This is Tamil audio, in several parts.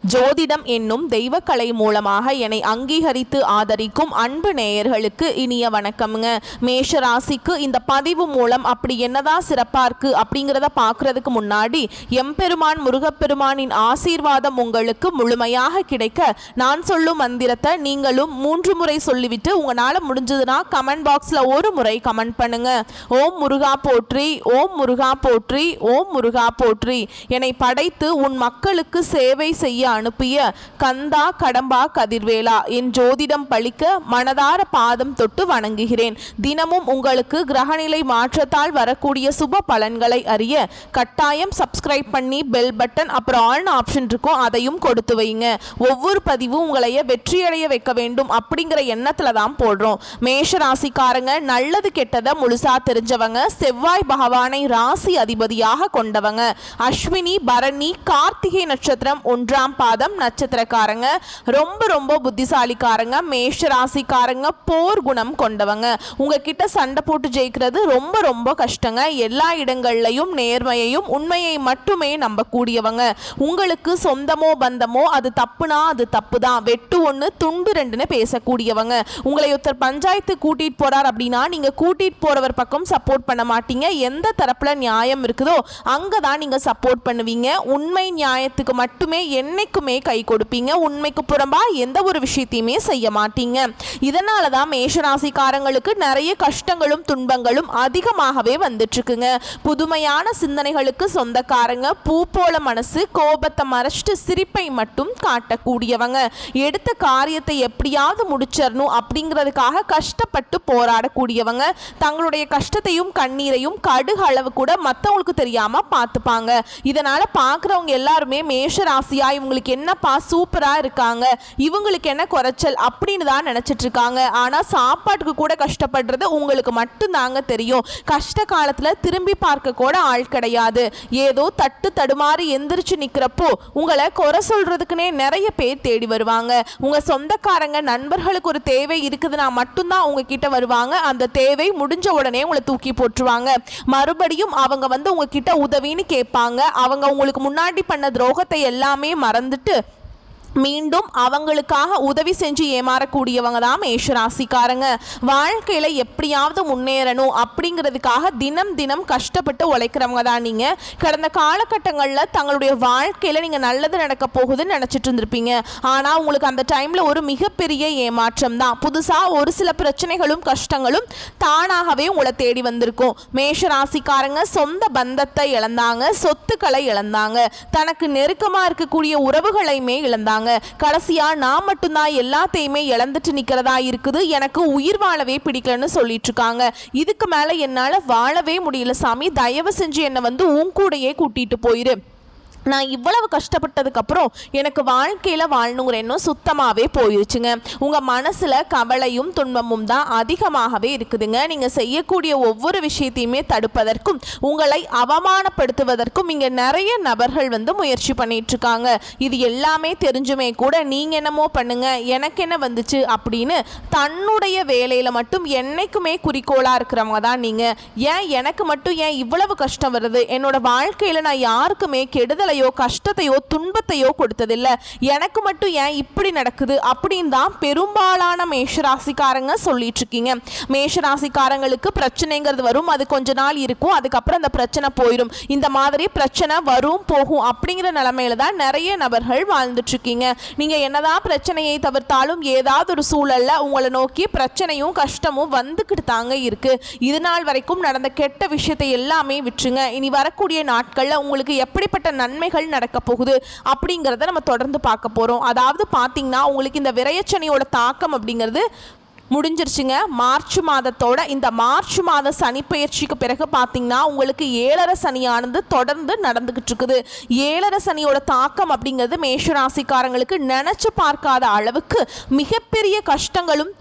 ஜோதிடம் என்னும் தெய்வக்கலை மூலமாக என்னை அங்கீகரித்து ஆதரிக்கும் அன்பு நேயர்களுக்கு இனிய வணக்கம்ங்க. மேஷ ராசிக்கு இந்த பதிவு மூலம் அப்படி என்னதான் சிறப்பாக இருக்குது அப்படிங்கிறத பார்க்குறதுக்கு முன்னாடி எம்பெருமான் முருகப்பெருமானின் ஆசீர்வாதம் உங்களுக்கு முழுமையாக கிடைக்க நான் சொல்லும் மந்திரத்தை நீங்களும் 3 முறை சொல்லிவிட்டு உங்களால் முடிஞ்சதுன்னா கமெண்ட் பாக்ஸில் ஒரு முறை கமெண்ட் பண்ணுங்க. ஓம் முருகா போற்றி, ஓம் முருகா போற்றி, ஓம் முருகா போற்றி. என்னை படைத்து உன் மக்களுக்கு சேவை செய்ய அனுப்பிய கந்தா கடம்பா கதிர்வேலா, என் ஜோதிடம் பழிக்க மனதார பாதம் தொட்டு வணங்குகிறேன். தினமும் உங்களுக்கு கிரகநிலை மாற்றத்தால் வரக்கூடிய சுப பலன்களை அறிய கட்டாயம் சப்ஸ்கிரைப் பண்ணி பெல் பட்டன் அப்புறம் ஆல் ஆப்ஷன் இருக்கும், அதையும் கொடுத்து வைங்க. ஒவ்வொரு பதிவும் உங்களைய வெற்றியடைய வைக்க வேண்டும் அப்படிங்கிற எண்ணத்துல தான் போடுறோம். மேஷ ராசிக்காரங்க நல்லது கெட்டதை முழுசா தெரிஞ்சவங்க, செவ்வாய் பகவானை ராசி அதிபதியாக கொண்டவங்க. அஸ்வினி பரணி கார்த்திகை நட்சத்திரம் 1ஆம் பாதம் நட்சத்திரக்காரங்க. ரொம்ப ரொம்ப புத்திசாலிக்காரங்க. மேஷ ராசிக்காரங்க போர் குணம் கொண்டவங்க. உங்ககிட்ட சண்டை போட்டு ஜெயிக்கிறது ரொம்ப ரொம்ப கஷ்டங்க. எல்லா இடங்கள்லையும் நேர்மையையும் உண்மையை மட்டுமே நம்பக்கூடியவங்க. உங்களுக்கு சொந்தமோ பந்தமோ அது தப்புனா அது தப்பு தான், வெட்டு 1 துண்டு 2ன்னு பேசக்கூடியவங்க. உங்களை ஒருத்தர் பஞ்சாயத்து கூட்டிட்டு போறார் அப்படின்னா நீங்க கூட்டிட்டு போறவர் பக்கம் சப்போர்ட் பண்ண மாட்டீங்க. எந்த தரப்புல நியாயம் இருக்குதோ அங்கதான் நீங்க சப்போர்ட் பண்ணுவீங்க. உண்மை நியாயத்துக்கு மட்டுமே என்னைக்குமே கை கொடுப்பீங்க. உண்மைக்கு புறம்பா எந்த ஒரு விஷயத்தையுமே செய்ய மாட்டீங்க. இதனால தான் மேஷராசிக்காரங்களுக்கு நிறைய கஷ்டங்களும் துன்பங்களும் அதிகமாகவே வந்துட்டு இருக்குங்க. புதுமையான சிந்தனைகளுக்கு சொந்தக்காரங்க. பூ போல மனசு, கோபத்தை மறைச்சிட்டு சிரிப்பை மட்டும் காட்டக்கூடியவங்க. எடுத்த காரியத்தை எப்படியாவது முடிச்சிடணும் அப்படிங்கிறதுக்காக கஷ்டப்பட்டு போராடக்கூடியவங்க. தங்களுடைய கஷ்டத்தையும் கண்ணீரையும் கடுகு அளவு கூட மற்றவங்களுக்கு தெரியாம பார்த்துப்பாங்க. இதனால பார்க்குறவங்க எல்லாருமே மேஷ ராசியா இவங்களுக்கு என்னப்பா சூப்பரா இருக்காங்க, இவங்களுக்கு என்ன குறைச்சல் அப்படின்னு தான் நினைச்சிட்டு இருக்காங்க. ஆனா சாப்பாட்டுக்கு கூட கஷ்டப்படுறது உங்களுக்கு மட்டும் தாங்க தெரியும். கஷ்ட காலத்துல திரும்பி பார்க்க கூட ஆள் கிடையாது. ஏதோ தட்டு தடுமாறி எந்திரிச்சு நிக்கிறப்போ உங்களை குறை சொல்றதுக்குன்னே நிறைய பேர் தேடி வருவாங்க. உங்க சொந்தக்காரங்க நண்பர்களுக்கு ஒரு தேவை இருக்குதுன்னா மட்டும்தான் உங்ககிட்ட வருவாங்க. அந்த தேவை முடிஞ்ச உடனே உங்களை தூக்கி போட்டுருவாங்க. மறுபடியும் அவங்க வந்து உங்ககிட்ட உதவின்னு கேட்பாங்க. அவங்க உங்களுக்கு முன்னாடி பண்ண துரோகத்தை எல்லாமே மறந்துட்டு மீண்டும் அவங்களுக்காக உதவி செஞ்சு ஏமாறக்கூடியவங்க தான் மேஷராசிக்காரங்க. வாழ்க்கையில் எப்படியாவது முன்னேறணும் அப்படிங்கிறதுக்காக தினம் தினம் கஷ்டப்பட்டு உழைக்கிறவங்க தான் நீங்கள். கடந்த காலகட்டங்களில் தங்களுடைய வாழ்க்கையில் நீங்கள் நல்லது நடக்க போகுதுன்னு நினச்சிட்டு இருந்திருப்பீங்க. ஆனால் உங்களுக்கு அந்த டைமில் ஒரு மிகப்பெரிய ஏமாற்றம் தான். புதுசாக ஒரு சில பிரச்சனைகளும் கஷ்டங்களும் தானாகவே உங்களை தேடி வந்திருக்கும். மேஷராசிக்காரங்க சொந்த பந்தத்தை இழந்தாங்க, சொத்துக்களை இழந்தாங்க, தனக்கு நெருக்கமாக இருக்கக்கூடிய உறவுகளையுமே இழந்தாங்க. கடைசியா நான் மட்டும்தான் எல்லாத்தையுமே இழந்துட்டு நிக்கிறதா இருக்குது, எனக்கு உயிர் வாழவே பிடிக்கலன்னு சொல்லிட்டு இருக்காங்க. இதுக்கு மேல என்னால வாழவே முடியல சாமி, தயவு செஞ்சு என்னை வந்து உன் கூடையே கூட்டிட்டு போயிரு. நான் இவ்வளவு கஷ்டப்பட்டதுக்கப்புறம் எனக்கு வாழ்க்கையில் வாழணுங்கிற எண்ணம் சுத்தமாகவே போயிருச்சுங்க. உங்கள் மனசில் கவலையும் துன்பமும் தான் அதிகமாகவே இருக்குதுங்க. நீங்கள் செய்யக்கூடிய ஒவ்வொரு விஷயத்தையுமே தடுப்பதற்கும் உங்களை அவமானப்படுத்துவதற்கும் இங்கே நிறைய நபர்கள் வந்து முயற்சி பண்ணிகிட்ருக்காங்க. இது எல்லாமே தெரிஞ்சுமே கூட நீங்கள் என்னமோ பண்ணுங்க, எனக்கு என்ன வந்துச்சு அப்படின்னு தன்னுடைய வேலையில் மட்டும் என்னைக்குமே குறிக்கோளாக இருக்கிறவங்க தான் நீங்கள். ஏன் எனக்கு மட்டும் ஏன் இவ்வளவு கஷ்டம் வருது, என்னோட வாழ்க்கையில் நான் யாருக்குமே கெடுதல் கஷ்டத்தையோ துன்பத்தையோ கொடுத்ததில்லை, எனக்கு மட்டும் ஏன் இப்படி நடக்குது அப்படின்னு தான் பெரும்பாலான மேஷராசிக்காரங்க சொல்லிட்டு இருக்கீங்க. மேஷராசிக்காரங்களுக்கு பிரச்சனைங்கிறது வரும், அது கொஞ்ச நாள் இருக்கும், அதுக்கப்புறம் அந்த பிரச்சனை போயிடும். இந்த மாதிரி பிரச்சனை வரும் போகும் அப்படிங்கிற நிலைமையில தான் நிறைய நபர்கள் வாழ்ந்துட்டு இருக்கீங்க. நீங்க என்னதான் பிரச்சனையை தவிர்த்தாலும் ஏதாவது ஒரு சூழல்ல உங்களை நோக்கி பிரச்சனையும் கஷ்டமும் வந்துக்கிட்டு தாங்க இருக்கு. இது நாள் வரைக்கும் நடந்த கெட்ட விஷயத்தை எல்லாமே விட்டுருங்க. இனி வரக்கூடிய நாட்கள்ல உங்களுக்கு எப்படிப்பட்ட நன்மைகள் நடக்க போகுது அப்படிங்கிறத நம்ம தொடர்ந்து பார்க்க போறோம். அதாவது பாத்தீங்கன்னா உங்களுக்கு இந்த விரையச்சனியோட தாக்கம் அப்படிங்கிறது முடிஞ்சிருச்சுங்க. மார்ச் மாதத்தோட இந்த மார்ச் மாத சனி பயிற்சிக்கு பிறகு பார்த்தீங்கன்னா உங்களுக்கு 7.5 சனியானது தொடர்ந்து நடந்துகிட்டு இருக்குது. 7.5 சனியோட தாக்கம் அப்படிங்கிறது மேஷராசிக்காரங்களுக்கு நினைச்சு பார்க்காத அளவுக்கு மிகப்பெரிய கஷ்டங்களும்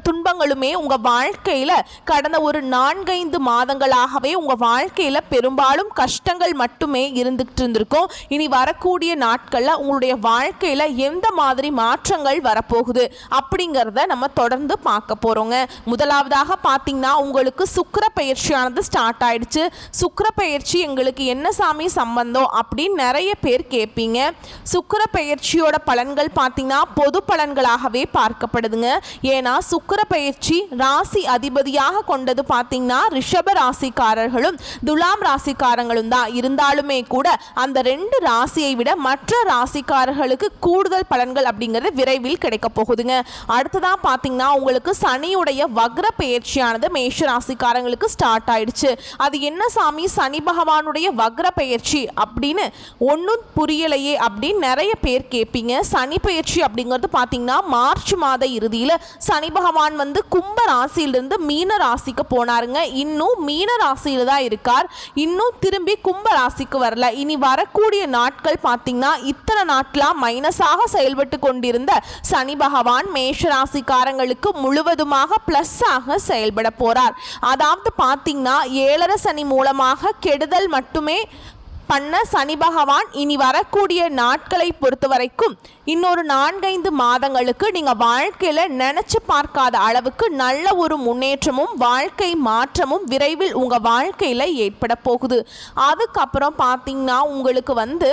துன்பங்களுமே உங்க வாழ்க்கையில கடந்த ஒரு 4-5 மாதங்களாகவே உங்க வாழ்க்கையில பெரும்பாலும் கஷ்டங்கள் மட்டுமே இருந்துகிட்டு இருந்திருக்கும். இனி வரக்கூடிய நாட்கள்ல உங்களுடைய வாழ்க்கையில எந்த மாதிரி மாற்றங்கள் வரப்போகுது அப்படிங்கிறத நம்ம தொடர்ந்து பார்க்க போறோங்க. முதலாவதாக பார்த்தீங்கன்னா உங்களுக்கு சுக்கிர பெயர்ச்சியானது ஸ்டார்ட் ஆயிடுச்சு. சுக்கிர பெயர்ச்சி எங்களுக்கு என்ன சாமி சம்பந்தம் அப்படின்னு நிறைய பேர் கேட்பீங்க. சுக்கிர பெயர்ச்சியோட பலன்கள் பார்த்தீங்கன்னா பொது பலன்களாகவே பார்க்கப்படுதுங்க. ஏன்னா சுக்கிர பெயர்ச்சி ராசி அதிபதியாக கொண்டது பார்த்தீங்கன்னா ரிஷப ராசிக்காரர்களும் துலாம் ராசிக்காரங்களும் தான். இருந்தாலுமே கூட அந்த 2 ராசியை விட மற்ற ராசிக்காரர்களுக்கு கூடுதல் பலன்கள் அப்படிங்கிறது விரைவில் கிடைக்க போகுதுங்க. அடுத்ததான் பார்த்தீங்கன்னா உங்களுக்கு சனியுடைய வக்ர பெயர்ச்சியானது மேஷ ராசிக்காரங்களுக்கு ஸ்டார்ட் ஆயிடுச்சு. அது என்ன சாமி சனி பகவானுடைய வக்ர பெயர்ச்சி அப்படின்னு ஒன்றும் புரியலையே அப்படின்னு நிறைய பேர் கேட்பீங்க. சனி பெயர்ச்சி அப்படிங்கிறது பார்த்தீங்கன்னா மார்ச் மாத இறுதியில் சனி பகவான் வந்து கும்ப ராசியிலிருந்து மீன ராசிக்கு போனாருங்க. இன்னும் மீன ராசியில் தான் இருக்கார். இன்னும் திரும்பி கும்ப ராசிக்கு வரல. இனி வரக்கூடிய நாட்கள் பார்த்தீங்கன்னா இத்தனை நாட்களா மைனஸாக செயல்பட்டு கொண்டிருந்த சனி பகவான் மேஷ ராசிக்காரங்களுக்கு முழுவதுமாக பிளஸ் ஆக செயல்பட போறார். அதாவது பார்த்தீங்கன்னா 7.5 சனி மூலமாக கெடுதல் மட்டுமே பண்ண சனி பகவான் இனி வரக்கூடிய நாட்களை பொறுத்த வரைக்கும் இன்னொரு 4-5 மாதங்களுக்கு நீங்கள் வாழ்க்கையில் நினச்சி பார்க்காத அளவுக்கு நல்ல ஒரு முன்னேற்றமும் வாழ்க்கை மாற்றமும் விரைவில் உங்கள் வாழ்க்கையில் ஏற்பட போகுது. அதுக்கப்புறம் பார்த்தீங்கன்னா உங்களுக்கு வந்து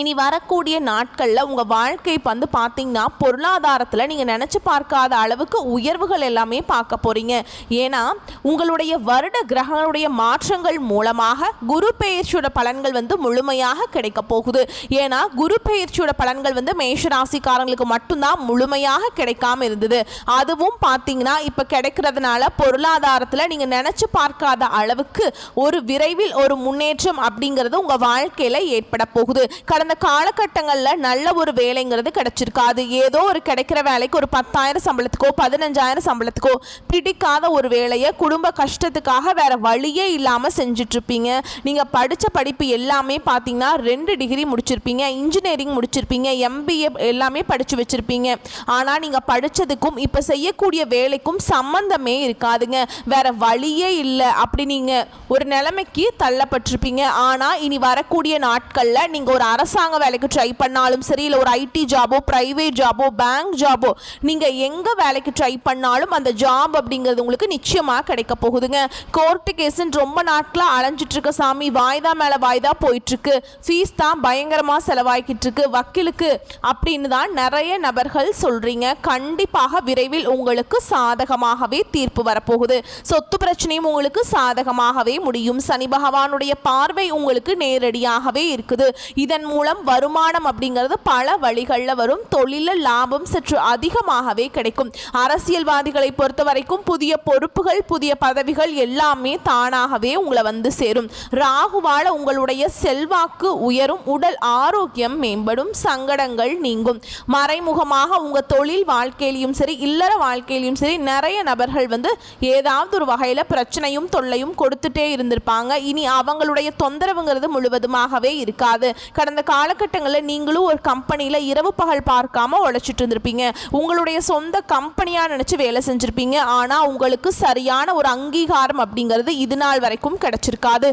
இனி வரக்கூடிய நாட்களில் உங்கள் வாழ்க்கை வந்து பார்த்தீங்கன்னா பொருளாதாரத்தில் நீங்கள் நினச்சி பார்க்காத அளவுக்கு உயர்வுகள் எல்லாமே பார்க்க போகிறீங்க. ஏன்னா உங்களுடைய வருட கிரகங்களுடைய மாற்றங்கள் மூலமாக குரு பெயர்ச்சியோட பலன்கள் வந்து முழுமையாக கிடைக்க போகுது. ஏன்னா குரு பெயர்ச்சியோட பலன்கள் வந்து மேஷராசிக்காரங்களுக்கு மட்டும்தான் முழுமையாக கிடைக்காம இருந்தது. அதுவும் பார்த்தீங்கன்னா இப்போ கிடைக்கிறதுனால பொருளாதாரத்தில் நீங்கள் நினச்சி பார்க்காத அளவுக்கு ஒரு விரைவில் ஒரு முன்னேற்றம் அப்படிங்கிறது உங்கள் வாழ்க்கையில் ஏற்பட போகுது. கடந்த காலகட்டங்களில் நல்ல ஒரு வேலைங்கிறது கிடைச்சிருக்காது. ஏதோ ஒரு கிடைக்கிற வேலைக்கு ஒரு 10,000 சம்பளத்துக்கோ 15,000 சம்பளத்துக்கோ பிடிக்காத ஒரு வேலையை குடும்ப கஷ்டத்துக்காக வேற வழியே இல்லாமல் செஞ்சுட்டு இருப்பீங்க. நீங்கள் படித்த படிப்பு எல்லாமே பார்த்தீங்கன்னா 2 டிகிரி முடிச்சிருப்பீங்க, இன்ஜினியரிங் முடிச்சிருப்பீங்க, MBA எல்லாமே படித்து வச்சிருப்பீங்க. ஆனால் நீங்கள் படித்ததுக்கும் இப்போ செய்யக்கூடிய வேலைக்கும் சம்பந்தமே இருக்காதுங்க. வேற வழியே இல்லை. அப்படி நீங்கள் ஒரு நிலைமைக்கு தள்ளப்பட்டிருப்பீங்க. ஆனால் இனி வரக்கூடிய நாட்களில் நீங்கள் ஒரு அரசாங்க வேலைக்கு ட்ரை பண்ணாலும் சரி, இல்லை ஒரு IT ஜாபோ பிரைவேட் ஜாபோ பேங்க் ஜாபோ நீங்கள் எங்கே வேலைக்கு ட்ரை பண்ணாலும் அந்த ஜாப் அப்படிங்கிறது உங்களுக்கு நிச்சயமாக கிடைக்க போகுதுங்க. கோர்ட்டு கேஸுன்னு ரொம்ப நாட்களாக அலைஞ்சிட்டு இருக்க சாமி, வாய்தா மேலே வாய்தா போயிட்டுருக்கு, ஃபீஸ் தான் பயங்கரமாக செலவாகிட்டு இருக்கு வக்கீலுக்கு அப்படின்னு தான் நிறைய நபர்கள் சொல்கிறீங்க. கண்டிப்பாக விரைவில் உங்களுக்கு சாதகமாகவே தீர்ப்பு வரப்போகுது. சொத்து பிரச்சனையும் உங்களுக்கு சாதகமாகவே முடியும். சனி பகவானுடைய பார்வை உங்களுக்கு நேரடியாகவே இருக்குது. இதன் மூலம் வருமானம் அப்படிங்கிறது பல வழிகளில் வரும். தொழிலில் லாபம் சற்று அதிகமாகவே கிடைக்கும். அரசியல்வாதிகளை பொறுத்த வரைக்கும் புதிய பொறுப்புகள் புதிய பதவிகள் எல்லாமே தானாகவே உங்களை வந்து சேரும். ராகுவால உங்களுடைய செல்வாக்கு உயரும், உடல் ஆரோக்கியம் மேம்படும், சங்கடங்கள் நீங்கும். மறைமுகமாக உங்க தொழில் வாழ்க்கையிலும் சரி இல்லற வாழ்க்கையிலும் சரி நிறைய நபர்கள் வந்து ஏதாவது ஒரு வகையில் பிரச்சனையும் தொல்லையும் கொடுத்துட்டே இருந்திருப்பாங்க. இனி அவங்களுடைய தொந்தரவுங்கிறது முழுவதுமாகவே இருக்காது. கடந்த காலகட்டங்களில் நீங்களும் ஒரு கம்பெனியில் இரவு பகல் பார்க்காம உழைச்சிட்டு இருந்திருப்பீங்க. உங்களுடைய சொந்த கம்பெனியாக நினச்சி வேலை செஞ்சுருப்பீங்க. ஆனால் உங்களுக்கு சரியான ஒரு அங்கீகாரம் அப்படிங்கிறது இது நாள் வரைக்கும் கிடைச்சிருக்காது.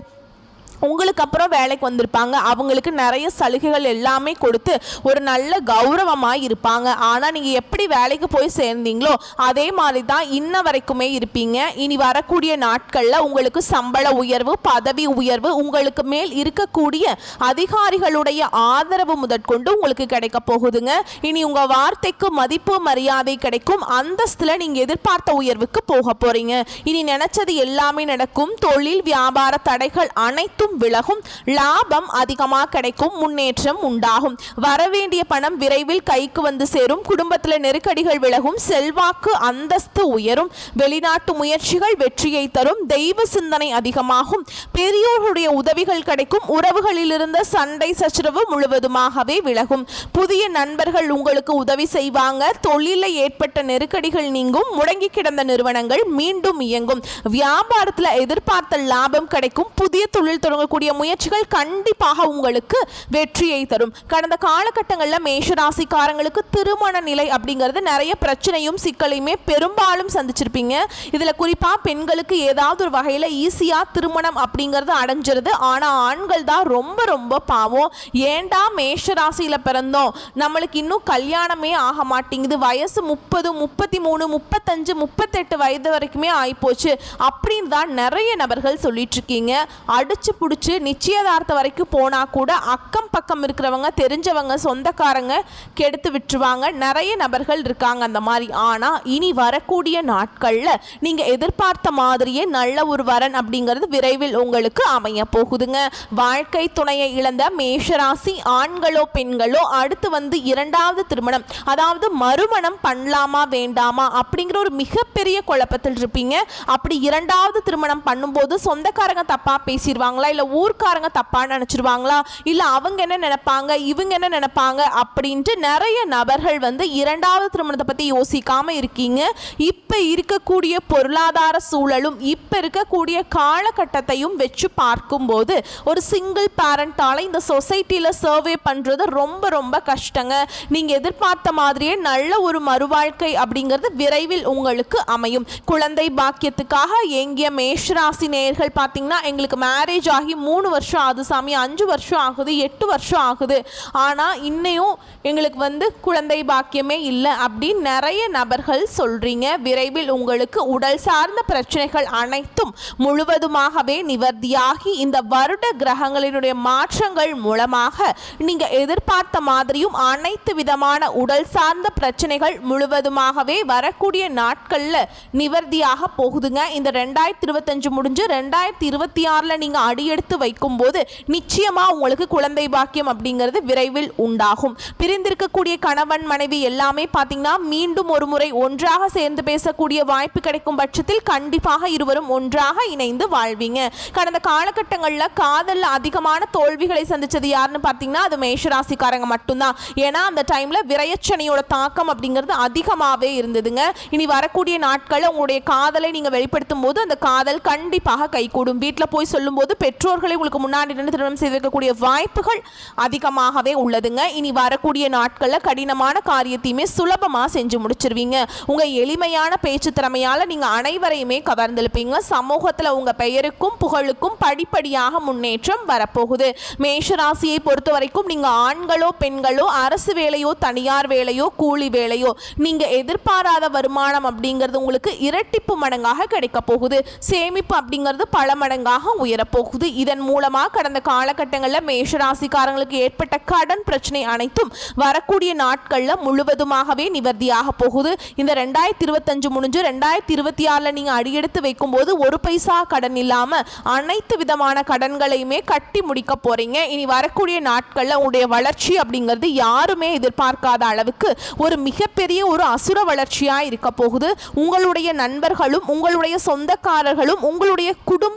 உங்களுக்கு அப்புறம் வேலைக்கு வந்திருப்பாங்க. அவங்களுக்கு நிறைய சலுகைகள் எல்லாமே கொடுத்து ஒரு நல்ல கௌரவமாக இருப்பாங்க. ஆனால் நீங்கள் எப்படி வேலைக்கு போய் சேர்ந்தீங்களோ அதே மாதிரி தான் இன்ன வரைக்குமே இருப்பீங்க. இனி வரக்கூடிய நாட்களில் உங்களுக்கு சம்பள உயர்வு பதவி உயர்வு உங்களுக்கு மேல் இருக்கக்கூடிய அதிகாரிகளுடைய ஆதரவு முதற்கொண்டு உங்களுக்கு கிடைக்க போகுதுங்க. இனி உங்கள் வார்த்தைக்கு மதிப்பு மரியாதை கிடைக்கும். அந்தஸ்தில் நீங்கள் எதிர்பார்த்த உயர்வுக்கு போக போகிறீங்க. இனி நினைச்சது எல்லாமே நடக்கும். தொழில் வியாபார தடைகள் அனைத்தும் விலகும், லாபம் அதிகமாக கிடைக்கும், முன்னேற்றம் உண்டாகும். வரவேண்டிய பணம் விரைவில் கைக்கு வந்து சேரும். குடும்பத்தில் நெருக்கடிகள் விலகும், செல்வாக்கு அந்தஸ்து உயரும், வெளிநாட்டு முயற்சிகள் வெற்றியை தரும், தெய்வ சிந்தனை அதிகமாகும், பெரியோர்களுடைய உதவிகள் கிடைக்கும், உறவுகளில் இருந்த சண்டை சச்சரவு முழுவதுமாகவே விலகும், புதிய நண்பர்கள் உங்களுக்கு உதவி செய்வாங்க, தொழிலில் ஏற்பட்ட நெருக்கடிகள் நீங்கும், முடங்கி கிடந்த நிறுவனங்கள் மீண்டும் இயங்கும், வியாபாரத்தில் எதிர்பார்த்த லாபம் கிடைக்கும், புதிய தொழில் தொடங்கக்கூடிய முயற்சிகள் கண்டிப்பாக உங்களுக்கு வெற்றியை தரும். கடந்த காலகட்டங்களில் மேஷராசிக்காரங்களுக்கு திருமண நிலை அப்படிங்கிறது நிறைய பிரச்சனையும் சிக்கலையுமே பெரும்பாலும் சந்திச்சிருப்பீங்க. இதில் குறிப்பாக பெண்களுக்கு ஏதாவது ஒரு வகையில் ஈஸியாக திருமணம் அப்படிங்கிறது அடைஞ்சிருது. ஆனால் ஆண்கள் தான் ரொம்ப ரொம்ப பாவம். ஏண்டா மேஷராசியில் பிறந்தோம், நம்மளுக்கு இன்னும் கல்யாணமே ஆக மாட்டேங்குது, வயசு 30, 33, 35, 38 வயது வரைக்குமே ஆயிப்போச்சு அப்படின்னு தான் நிறைய நபர்கள் சொல்லிட்டு இருக்கீங்க. அடிச்சு பிடிச்சி நிச்சயதார்த்தம் வரைக்கும் போனா கூட அக்கம் பக்கம் இருக்கிறவங்க, தெரிஞ்சவங்க, சொந்தக்காரங்க கெடுத்து விட்டுருவாங்க. நிறைய நபர்கள் இருக்காங்க அந்த மாதிரி. ஆனா இனி வரக்கூடிய நாட்கள்ல நீங்க எதிர்பார்த்த மாதிரியே நல்ல ஒரு வரன் அப்படிங்கிறது விரைவில் உங்களுக்கு அமைய போகுதுங்க. வாழ்க்கை துணையை இழந்த மேஷராசி ஆண்களோ பெண்களோ அடுத்து வந்து இரண்டாவது திருமணம், அதாவது மறுமணம் பண்ணலாமா வேண்டாமா அப்படிங்கிற ஒரு மிகப்பெரிய குழப்பத்தில் இருப்பீங்க. அப்படி இரண்டாவது திருமணம் பண்ணும்போது சொந்தக்காரங்க தப்பா பேசிடுவாங்களா, இல்ல ஊர்க்காரங்க தப்பா நினைச்சிருவாங்களா, இல்ல அவங்க என்ன நினைப்பாங்க, இவங்க என்ன நினைப்பாங்க அப்படின்ட்டு நிறைய நபர்கள் வந்து இரண்டாவது திருமணத்தை பத்தி யோசிக்காம இருக்கீங்க. இப்ப இருக்கக்கூடிய பொருளாதார சூழலும் இப்ப இருக்கக்கூடிய காலகட்டத்தையும் வச்சு பார்க்கும்போது ஒரு சிங்கிள் பேரண்டால இந்த சொசைட்டில சர்வே பண்றது ரொம்ப ரொம்ப கஷ்டங்க. நீங்க எதிர்பார்த்த மாதிரியே நல்ல ஒரு மறுவாழ்க்கை அப்படிங்கிறது விரைவில் உங்களுக்கு அமையும். குழந்தை பாக்கியத்துக்காக எங்கிய மேஷராசி நேயர்கள் பார்த்தீங்கன்னா, எங்களுக்கு மேரேஜ் ஆகி 3 வருஷம் ஆகுது சாமி, 5 வருஷம் ஆகுது, 8 வருஷம் ஆகுது, ஆனால் இன்னையும் எங்களுக்கு வந்து குழந்தை பாக்கியமே இல்லை அப்படின்னு நிறைய நபர்கள் சொல்றீங்க. விரைவில் உங்களுக்கு உடல் சார்ந்த பிரச்சனைகள் அனைத்தும் முழுவதுமாகவே நிவர்த்தியாகி இந்த வருட கிரகங்களினுடைய மாற்றங்கள் மூலமாக நீங்க எதிர்பார்த்த மாதிரியும் அனைத்து விதமான உடல் சார்ந்த பிரச்சனைகள் முழுவதுமாகவே வரக்கூடிய நாட்கள்ல நிவர்த்தியாக போகுதுங்க. இந்த 2025 முடிஞ்சு 2026 நீங்க அடியெடுத்து வைக்கும் போது நிச்சயமா உங்களுக்கு குழந்தை பாக்கியம் அப்படிங்கிறது விரைவில் உண்டாகும். பிரிந்திருக்கக்கூடிய கணவன் மனைவி எல்லாமே பாத்தீங்கன்னா மீண்டும் ஒரு முறை ஒன்றாக சேர்ந்து பேசக்கூடிய வாய்ப்பு கிடைக்கும் பட்சத்தில் கண்டிப்பாக இருவரும் ஒன்றாக இணைந்து வாழ்வீங்க. கடந்த காலகட்டங்களில் காதல்ல அதிகமான தோல்விகளை சந்திச்சது யாருன்னு பார்த்தீங்கன்னா அது மேஷராசிக்காரங்க மட்டும்தான். ஏன்னா அந்த டைம்ல விரயச்சனையோட தாக்கம் அப்படிங்கிறது அதிகமாகவே இருந்ததுங்க. இனி வரக்கூடிய நாட்களில் உங்களுடைய காதலை நீங்க வெளிப்படுத்தும் போது அந்த காதல் கண்டிப்பாக கைகூடும். வீட்டில் போய் சொல்லும் போது பெற்றோர்களை உங்களுக்கு முன்னாடி நின்று திருமணம் செய்து வைக்கக்கூடிய வாய்ப்புகள் அதிகமாகவே உள்ளதுங்க. இனி வரக்கூடிய நாட்களில் கடினமான காரியத்தையுமே சுலபமா செஞ்சு முடிச்சிருவீங்க. உங்க எளிமையான பேச்சு திறமையால நீங்க அனைவரையுமே கவர்ந்திருப்பீங்க. சமூகத்தில் உங்க பெயருக்கும் புகழுக்கும் படிப்படியாக முன்னேற்றம் வரப்போகுது. மேஷராசியை பொறுத்த வரைக்கும் நீங்க ஆண்களோ பெண்களோ, அரசு வேலையோ தனியார் வேலையோ கூலி வேலையோ, நீங்க எதிர்பாராத வருமானம் அப்படிங்கிறது உங்களுக்கு இரட்டிப்பு மடங்காக கிடைக்க போகுது. சேமிப்பு அப்படிங்கிறது பல மடங்காக உயரப்போகுது. இதன் மூலமா கடந்த காலகட்டங்களில் மேஷராசிக்காரங்களுக்கு ஏற்பட்ட கடன் பிரச்சனை அனைத்தும் வரக்கூடிய நாட்கள்ல முழுவதுமாகவே நிவர்த்தியாக போகுது. இந்த 2025 முடிஞ்சு 2026 நீங்க அடியெடுத்து வைக்கும் போது ஒரு பைசா கடன் இல்லாம அனைத்து விதமான கடன்களையுமே கட்டி முடிக்க போறீங்க. இனி வரக்கூடிய நாட்கள்ல உங்களுடைய வளர்ச்சி அப்படிங்கிறது யாருமே எதிர்பார்க்காத அளவுக்கு ஒரு மிகப்பெரிய ஒரு அசுர வளர்ச்சியா இருக்க போகுது. உங்களுடைய நண்பர்களும் உங்களுடைய சொந்தக்காரர்களும் உங்களுடைய குடும்ப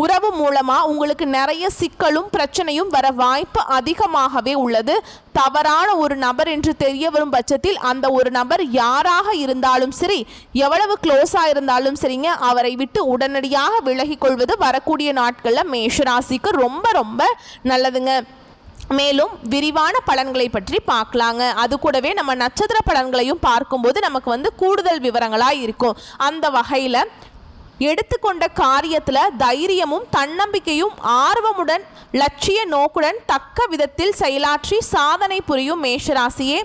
உறவு மூலமா உங்களுக்கு நிறைய சிக்கலும் பிரச்சனையும் வர வாய்ப்பு அதிகமாகவே உள்ளது. தவறான ஒரு நபர் என்று தெரிய வரும் பட்சத்தில் அந்த ஒரு நபர் யாராக இருந்தாலும் சரி, எவ்வளவு க்ளோஸா இருந்தாலும் சரிங்க, அவரை விட்டு உடனடியாக விலகிக் கொள்வது வரக்கூடிய நாட்களில் மேஷராசிக்கு ரொம்ப ரொம்ப நல்லதுங்க. மேலும் விரிவான பலன்களை பற்றி பார்க்கலாங்க. அது கூடவே நம்ம நட்சத்திர பலன்களையும் பார்க்கும்போது நமக்கு வந்து கூடுதல் விவரங்களாக இருக்கும். அந்த வகையில் எடுத்துக்கொண்ட காரியத்தில் தைரியமும் தன்னம்பிக்கையும் ஆர்வமுடன் லட்சிய நோக்குடன் தக்க விதத்தில் செயலாற்றி சாதனை புரியும் மேஷராசியே,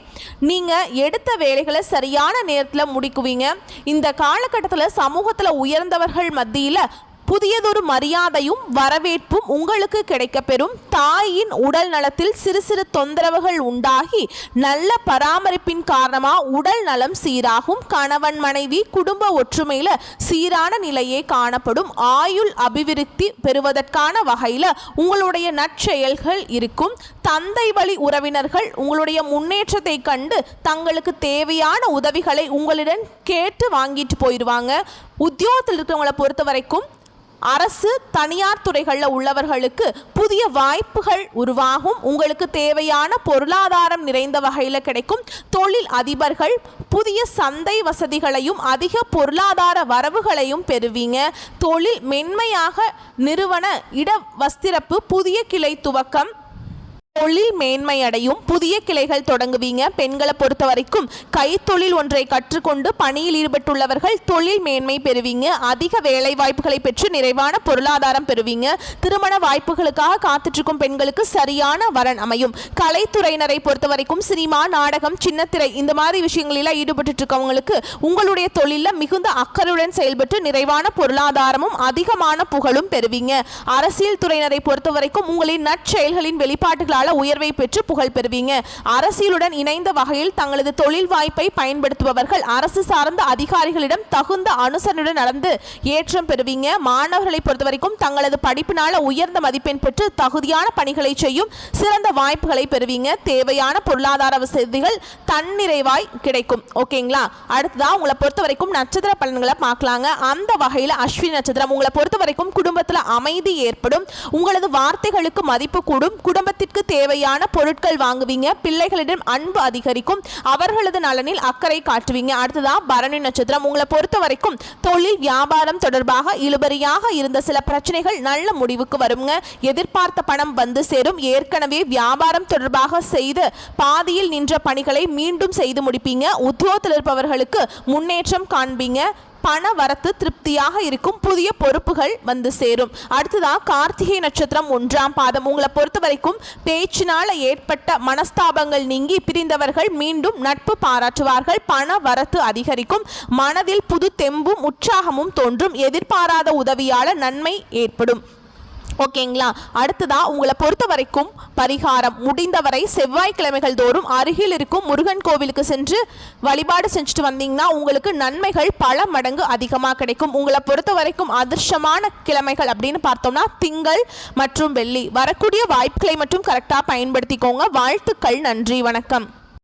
நீங்கள் எடுத்த வேலைகளை சரியான நேரத்தில் முடிக்குவீங்க. இந்த காலகட்டத்தில் சமூகத்தில் உயர்ந்தவர்கள் மத்தியில் புதியதொரு மரியாதையும் வரவேற்பும் உங்களுக்கு கிடைக்கப்பெறும். தாயின் உடல் நலத்தில் சிறு சிறு தொந்தரவுகள் உண்டாகி நல்ல பராமரிப்பின் காரணமாக உடல் நலம் சீராகும். கணவன் மனைவி குடும்ப ஒற்றுமையில் சீரான நிலையே காணப்படும். ஆயுள் அபிவிருத்தி பெறுவதற்கான வகையில் உங்களுடைய நற்செயல்கள் இருக்கும். தந்தை வழி உறவினர்கள் உங்களுடைய முன்னேற்றத்தை கண்டு தங்களுக்கு தேவையான உதவிகளை உங்களிடம் கேட்டு வாங்கிட்டு போயிடுவாங்க. உத்தியோகத்தில் இருக்கிறவங்களை பொறுத்த வரைக்கும் அரசு தனியார் துறைகளில் உள்ளவர்களுக்கு புதிய வாய்ப்புகள் உருவாகும். உங்களுக்கு தேவையான பொருளாதாரம் நிறைந்த வகையில் கிடைக்கும். தொழில் அதிபர்கள் புதிய சந்தை வசதிகளையும் அதிக பொருளாதார வரவுகளையும் பெறுவீங்க. தொழில் மென்மையாக நிறுவன இடவஸ்திரப்பு புதிய கிளை துவக்கம், தொழில் மேன்மையடையும். புதிய கிளைகள் தொடங்குவீங்க. பெண்களை பொறுத்த வரைக்கும் கைத்தொழில் ஒன்றை கற்றுக்கொண்டு பணியில் ஈடுபட்டுள்ளவர்கள் தொழில் மேன்மை பெறுவீங்க. அதிக வேலை வாய்ப்புகளை பெற்று நிறைவான பொருளாதாரம் பெறுவீங்க. திருமண வாய்ப்புகளுக்காக காத்துட்ருக்கும் பெண்களுக்கு சரியான வரன் அமையும். கலைத்துறையினரை பொறுத்த வரைக்கும் சினிமா, நாடகம், சின்னத்திரை இந்த மாதிரி விஷயங்களில் ஈடுபட்டு இருக்கவங்களுக்கு உங்களுடைய தொழிலில் மிகுந்த அக்கறையுடன் செயல்பட்டு நிறைவான பொருளாதாரமும் அதிகமான புகழும் பெறுவீங்க. அரசியல் துறையினரை பொறுத்த வரைக்கும் உங்களின் நற்செயல்களின் வெளிப்பாட்டுகளால் உயர்வை பெற்று புகழ் பெறுவீங்க. அரசியலுடன் இணைந்த வகையில் தங்களது தொழில் வாய்ப்பை பயன்படுத்துபவர்கள் அரசு சார்ந்த அதிகாரிகளிடம் தகுந்த அனுசரணையுடன் நடந்து ஏற்றம் பெறுவீங்க. மாணவர்களை பொறுத்தவரைக்கும் தங்களது படிப்பினால உயர்ந்த மதிப்பெண் பெற்று தகுதியான பணிகளை செய்யும் சிறந்த வாய்ப்புகளை பெறுவீங்க. தேவையான பொருளாதார வசதிகள் தன்னிறைவாய் கிடைக்கும். ஓகேங்களா? அடுத்ததான் உங்களை பொறுத்த வரைக்கும் நட்சத்திர பலன்களை பார்க்கலாங்க. அந்த வகையில் அஸ்வினி நட்சத்திரம் உங்களை பொறுத்த வரைக்கும் குடும்பத்தில் அமைதி ஏற்படும். உங்களது வார்த்தைகளுக்கு மதிப்பு கூடும். குடும்பத்திற்கு தேவையான பொருட்கள் வாங்குவீங்க. பிள்ளைகளிடம் அன்பு அதிகரிக்கும். அவர்களது நலனில் அக்கறை காட்டுவீங்க. அடுத்ததான் பரணி நட்சத்திரம் உங்களை பொறுத்த வரைக்கும் தொழில் வியாபாரம் தொடர்பாக இழுபறியாக இருந்த சில பிரச்சனைகள் நல்ல முடிவுக்கு வருங்க. எதிர்பார்த்த பணம் வந்து சேரும். ஏற்கனவே வியாபாரம் தொடர்பாக செய்து பாதியில் நின்ற பணிகளை மீண்டும் செய்து முடிப்பீங்க. உத்தியோகத்தில் இருப்பவர்களுக்கு முன்னேற்றம் காண்பீங்க. பண வரத்து திருப்தியாக இருக்கும். புதிய பொறுப்புகள் வந்து சேரும். அடுத்ததான் கார்த்திகை நட்சத்திரம் 1ஆம் பாதம் உங்களை பொறுத்த வரைக்கும் பேச்சினால ஏற்பட்ட மனஸ்தாபங்கள் நீங்கி பிரிந்தவர்கள் மீண்டும் நட்பு பாராட்டுவார்கள். பண வரத்து அதிகரிக்கும். மனதில் புது தெம்பும் உற்சாகமும் தோன்றும். எதிர்பாராத உதவியால நன்மை ஏற்படும். ஓகேங்களா? அடுத்ததா உங்களை பொறுத்த வரைக்கும் பரிகாரம் முடிந்தவரை செவ்வாய்க்கிழமைகள் தோறும் அருகில் இருக்கும் முருகன் கோவிலுக்கு சென்று வழிபாடு செஞ்சுட்டு வந்தீங்கன்னா உங்களுக்கு நன்மைகள் பல மடங்கு அதிகமாக கிடைக்கும். உங்களை பொறுத்த வரைக்கும் அதிர்ஷ்டமான கிழமைகள் அப்படின்னு பார்த்தோம்னா திங்கள் மற்றும் வெள்ளி. வரக்கூடிய வாய்ப்புகளை மட்டும் கரெக்டாக பயன்படுத்திக்கோங்க. வாழ்த்துக்கள். நன்றி. வணக்கம்.